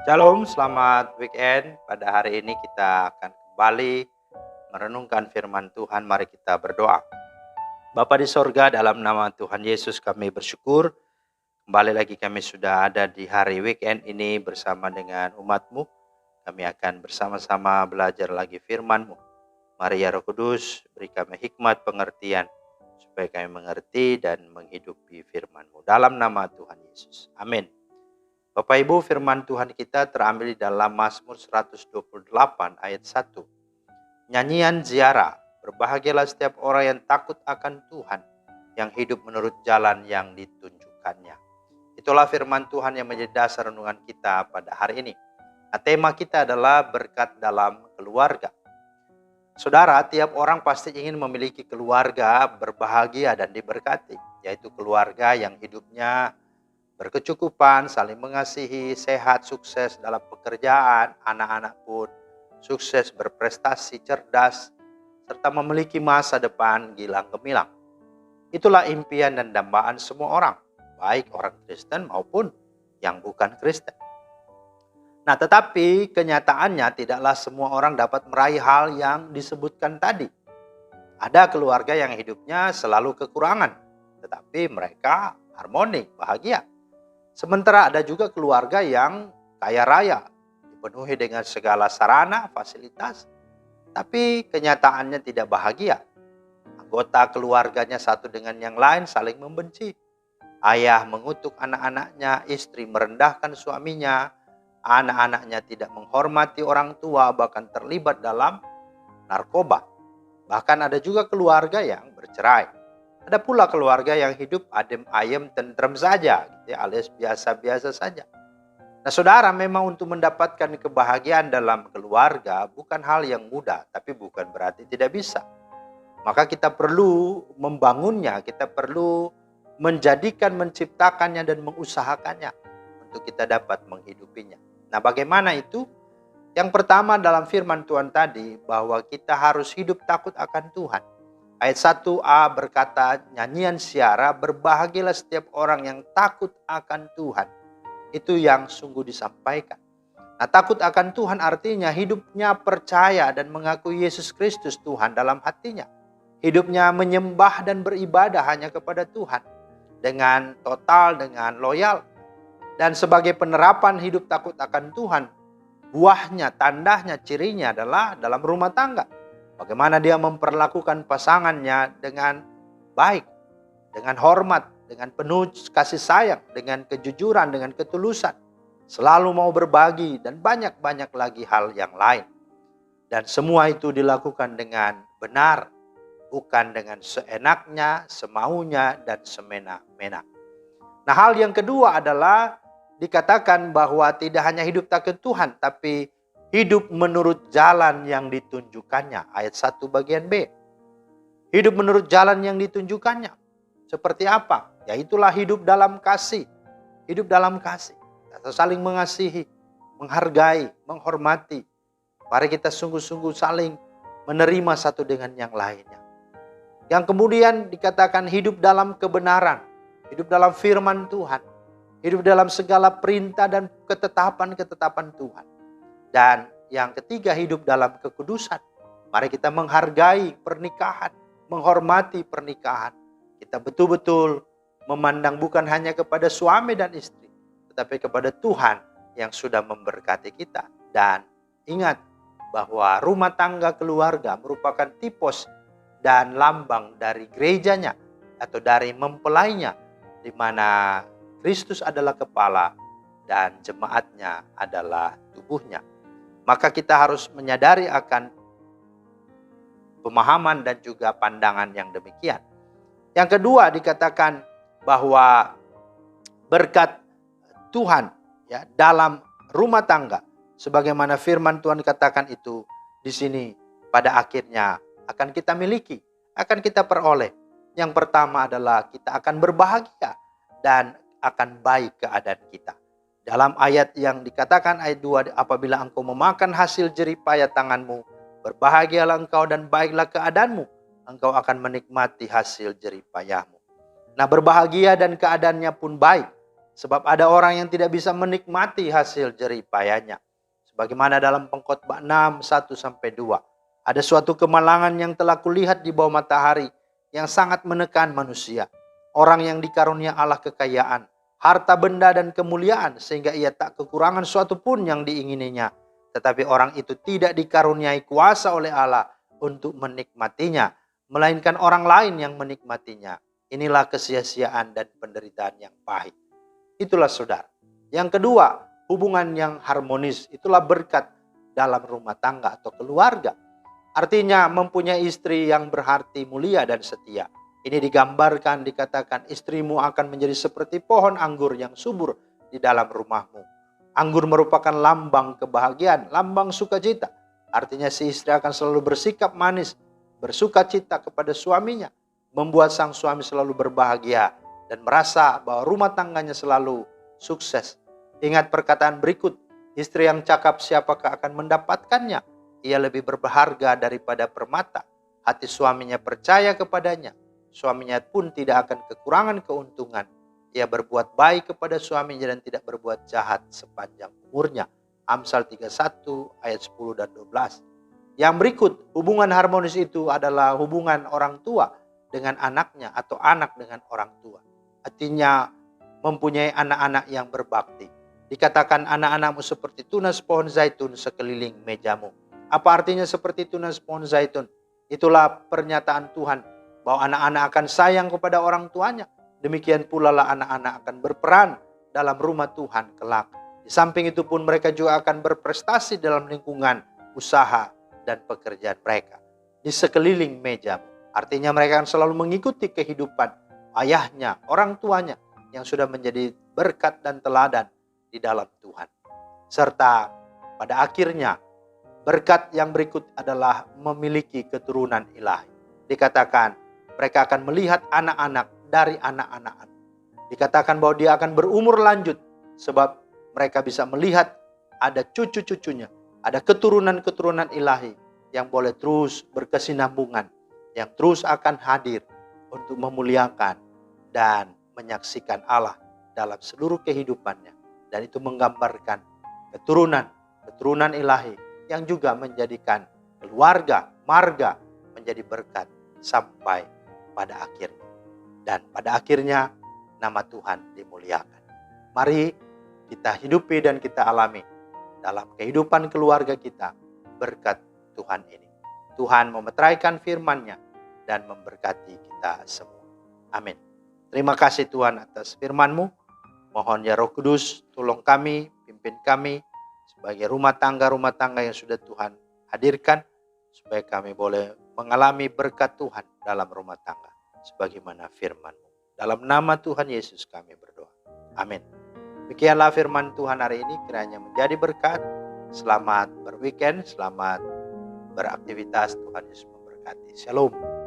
Shalom, selamat weekend. Pada hari ini kita akan kembali merenungkan firman Tuhan. Mari kita berdoa. Bapa di sorga, dalam nama Tuhan Yesus kami bersyukur. Kembali lagi kami sudah ada di hari weekend ini bersama dengan umat-Mu. Kami akan bersama-sama belajar lagi firman-Mu. Mari ya Roh Kudus, beri kami hikmat pengertian supaya kami mengerti dan menghidupi firman-Mu. Dalam nama Tuhan Yesus. Amin. Bapak Ibu, firman Tuhan kita terambil di dalam Mazmur 128 ayat 1. Nyanyian ziarah, berbahagialah setiap orang yang takut akan Tuhan, yang hidup menurut jalan yang ditunjukkannya. Itulah firman Tuhan yang menjadi dasar renungan kita pada hari ini. Nah, tema kita adalah berkat dalam keluarga. Saudara, tiap orang pasti ingin memiliki keluarga berbahagia dan diberkati, yaitu keluarga yang hidupnya berkecukupan, saling mengasihi, sehat, sukses dalam pekerjaan, anak-anak pun sukses, berprestasi, cerdas, serta memiliki masa depan gilang gemilang. Itulah impian dan dambaan semua orang, baik orang Kristen maupun yang bukan Kristen. Nah, tetapi kenyataannya tidaklah semua orang dapat meraih hal yang disebutkan tadi. Ada keluarga yang hidupnya selalu kekurangan, tetapi mereka harmoni, bahagia. Sementara ada juga keluarga yang kaya raya, dipenuhi dengan segala sarana, fasilitas, tapi kenyataannya tidak bahagia. Anggota keluarganya satu dengan yang lain saling membenci. Ayah mengutuk anak-anaknya, istri merendahkan suaminya, anak-anaknya tidak menghormati orang tua, bahkan terlibat dalam narkoba. Bahkan ada juga keluarga yang bercerai. Ada pula keluarga yang hidup adem ayem tentrem saja, gitu ya, alias biasa-biasa saja. Nah, saudara, memang untuk mendapatkan kebahagiaan dalam keluarga bukan hal yang mudah, tapi bukan berarti tidak bisa. Maka kita perlu membangunnya, kita perlu menjadikan, menciptakannya dan mengusahakannya untuk kita dapat menghidupinya. Nah, bagaimana itu? Yang pertama dalam firman Tuhan tadi, bahwa kita harus hidup takut akan Tuhan. Ayat 1a berkata, nyanyian ziarah, berbahagialah setiap orang yang takut akan Tuhan. Itu yang sungguh disampaikan. Nah, takut akan Tuhan artinya hidupnya percaya dan mengakui Yesus Kristus Tuhan dalam hatinya. Hidupnya menyembah dan beribadah hanya kepada Tuhan. Dengan total, dengan loyal. Dan sebagai penerapan hidup takut akan Tuhan, buahnya, tandanya, cirinya adalah dalam rumah tangga. Bagaimana dia memperlakukan pasangannya dengan baik, dengan hormat, dengan penuh kasih sayang, dengan kejujuran, dengan ketulusan. Selalu mau berbagi dan banyak-banyak lagi hal yang lain. Dan semua itu dilakukan dengan benar, bukan dengan seenaknya, semaunya, dan semena-mena. Nah, hal yang kedua adalah dikatakan bahwa tidak hanya hidup takut Tuhan, tapi hidup menurut jalan yang ditunjukkannya. Ayat 1 bagian B. Hidup menurut jalan yang ditunjukkannya. Seperti apa? Yaitulah hidup dalam kasih. Hidup dalam kasih. Atau saling mengasihi, menghargai, menghormati. Mari kita sungguh-sungguh saling menerima satu dengan yang lainnya. Yang kemudian dikatakan hidup dalam kebenaran. Hidup dalam firman Tuhan. Hidup dalam segala perintah dan ketetapan-ketetapan Tuhan. Dan yang ketiga, hidup dalam kekudusan. Mari kita menghargai pernikahan, menghormati pernikahan. Kita betul-betul memandang bukan hanya kepada suami dan istri, tetapi kepada Tuhan yang sudah memberkati kita. Dan ingat bahwa rumah tangga keluarga merupakan tipos dan lambang dari gerejanya atau dari mempelainya, di mana Kristus adalah kepala dan jemaatnya adalah tubuhnya. Maka kita harus menyadari akan pemahaman dan juga pandangan yang demikian. Yang kedua dikatakan bahwa berkat Tuhan ya dalam rumah tangga, sebagaimana firman Tuhan katakan itu di sini pada akhirnya akan kita miliki, akan kita peroleh. Yang pertama adalah kita akan berbahagia dan akan baik keadaan kita. Dalam ayat yang dikatakan ayat 2, apabila engkau memakan hasil jerih payah tanganmu, berbahagialah engkau dan baiklah keadaanmu, engkau akan menikmati hasil jerih payahmu. Nah, berbahagia dan keadaannya pun baik. Sebab ada orang yang tidak bisa menikmati hasil jerih payahnya. Sebagaimana dalam Pengkhotbah 6, 1-2. Ada suatu kemalangan yang telah kulihat di bawah matahari yang sangat menekan manusia. Orang yang dikarunia Allah kekayaan, harta benda dan kemuliaan sehingga ia tak kekurangan suatu pun yang diingininya. Tetapi orang itu tidak dikaruniai kuasa oleh Allah untuk menikmatinya, melainkan orang lain yang menikmatinya. Inilah kesia-siaan dan penderitaan yang pahit. Itulah saudara. Yang kedua, hubungan yang harmonis. Itulah berkat dalam rumah tangga atau keluarga. Artinya mempunyai istri yang berhati mulia dan setia. Ini digambarkan, dikatakan istrimu akan menjadi seperti pohon anggur yang subur di dalam rumahmu. Anggur merupakan lambang kebahagiaan, lambang sukacita. Artinya si istri akan selalu bersikap manis, bersukacita kepada suaminya. Membuat sang suami selalu berbahagia dan merasa bahwa rumah tangganya selalu sukses. Ingat perkataan berikut, istri yang cakap siapakah akan mendapatkannya? Ia lebih berharga daripada permata. Hati suaminya percaya kepadanya. Suaminya pun tidak akan kekurangan keuntungan. Ia berbuat baik kepada suaminya dan tidak berbuat jahat sepanjang umurnya. Amsal 31 ayat 10 dan 12. Yang berikut, hubungan harmonis itu adalah hubungan orang tua dengan anaknya atau anak dengan orang tua. Artinya mempunyai anak-anak yang berbakti. Dikatakan anak-anakmu seperti tunas pohon zaitun sekeliling mejamu. Apa artinya seperti tunas pohon zaitun? Itulah pernyataan Tuhan bahwa anak-anak akan sayang kepada orang tuanya. Demikian pula lah anak-anak akan berperan dalam rumah Tuhan kelak. Di samping itu pun mereka juga akan berprestasi dalam lingkungan usaha dan pekerjaan mereka. Di sekeliling mejamu. Artinya mereka akan selalu mengikuti kehidupan ayahnya, orang tuanya yang sudah menjadi berkat dan teladan di dalam Tuhan. Serta pada akhirnya berkat yang berikut adalah memiliki keturunan ilahi. Dikatakan mereka akan melihat anak-anak dari anak-anak. Dikatakan bahwa dia akan berumur lanjut sebab mereka bisa melihat ada cucu-cucunya, ada keturunan-keturunan ilahi yang boleh terus berkesinambungan, yang terus akan hadir untuk memuliakan dan menyaksikan Allah dalam seluruh kehidupannya. Dan itu menggambarkan keturunan ilahi yang juga menjadikan keluarga, marga menjadi berkat sampai pada akhirnya. Dan pada akhirnya nama Tuhan dimuliakan. Mari kita hidupi dan kita alami dalam kehidupan keluarga kita berkat Tuhan ini. Tuhan memeteraikan firman-Nya dan memberkati kita semua. Amin. Terima kasih Tuhan atas firman-Mu. Mohon ya Roh Kudus tolong kami, pimpin kami sebagai rumah tangga yang sudah Tuhan hadirkan. Supaya kami boleh mengalami berkat Tuhan dalam rumah tangga. Sebagaimana firman-Mu. Dalam nama Tuhan Yesus kami berdoa. Amin. Demikianlah firman Tuhan hari ini kiranya menjadi berkat. Selamat berweekend, selamat beraktivitas. Tuhan Yesus memberkati. Shalom.